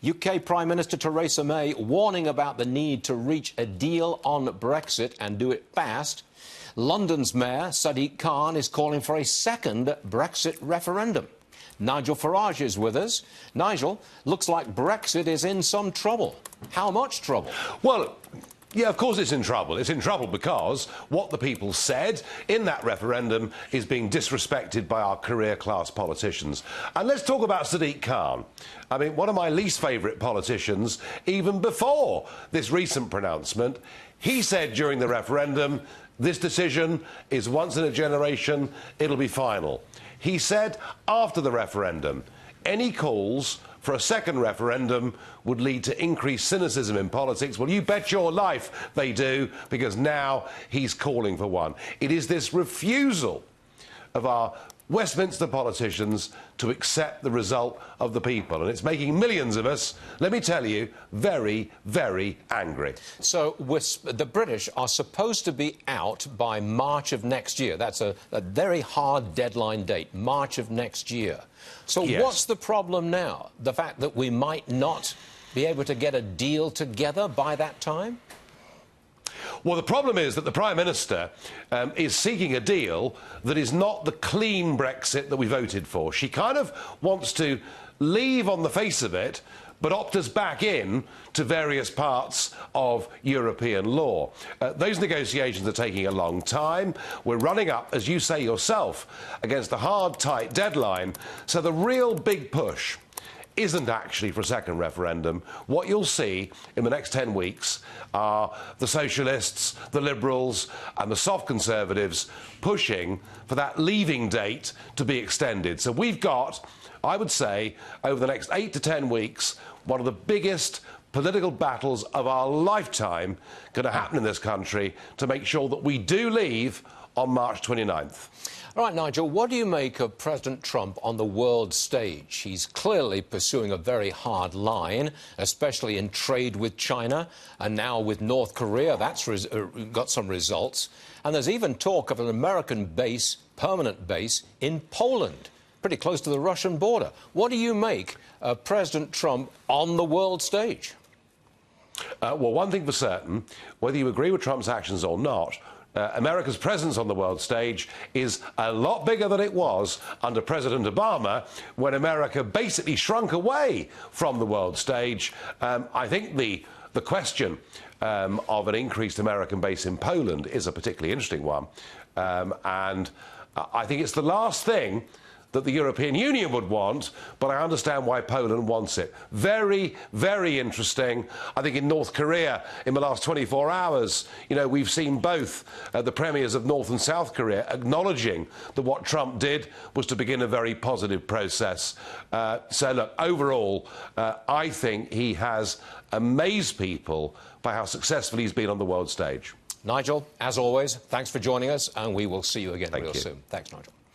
UK Prime Minister Theresa May warning about the need to reach a deal on Brexit and do it fast. London's Mayor Sadiq Khan is calling for a second Brexit referendum. Nigel Farage is with us. Nigel, looks like Brexit is in some trouble. How much trouble? Well, yeah, of course it's in trouble. It's in trouble because what the people said in that referendum is being disrespected by our career-class politicians. And let's talk about Sadiq Khan. I mean, one of my least favourite politicians, even before this recent pronouncement. He said during the referendum, this decision is once in a generation, it'll be final. He said after the referendum, any calls for a second referendum would lead to increased cynicism in politics. Well, you bet your life they do, because now he's calling for one. It is this refusal of our Westminster politicians to accept the result of the people, and it's making millions of us, let me tell you, very, very angry. So the British are supposed to be out by March of next year. That's a very hard deadline date, March of next year. So yes. What's the problem now? The fact that we might not be able to get a deal together by that time? Well, the problem is that the Prime Minister is seeking a deal that is not the clean Brexit that we voted for. She kind of wants to leave on the face of it, but opt us back in to various parts of European law. Those negotiations are taking a long time. We're running up, as you say yourself, against a hard, tight deadline. So the real big push isn't actually for a second referendum. What you'll see in the next 10 weeks are the socialists, the liberals and the soft conservatives pushing for that leaving date to be extended. So we've got, I would say, over the next 8 to 10 weeks, one of the biggest political battles of our lifetime going to happen in this country to make sure that we do leave on March 29th. All right, Nigel, what do you make of President Trump on the world stage? He's clearly pursuing a very hard line, especially in trade with China, and now with North Korea. That's got some results. And there's even talk of an American base, permanent base, in Poland, pretty close to the Russian border. What do you make of President Trump on the world stage? Well, one thing for certain, whether you agree with Trump's actions or not, America's presence on the world stage is a lot bigger than it was under President Obama, when America basically shrunk away from the world stage. I think the question of an increased American base in Poland is a particularly interesting one. And I think it's the last thing that the European Union would want, but I understand why Poland wants it. Very, very interesting. I think in North Korea, in the last 24 hours, you know, we've seen both the premiers of North and South Korea acknowledging that what Trump did was to begin a very positive process. So, look, overall, I think he has amazed people by how successful he's been on the world stage. Nigel, as always, thanks for joining us, and we will see you again real soon. Thanks, Nigel.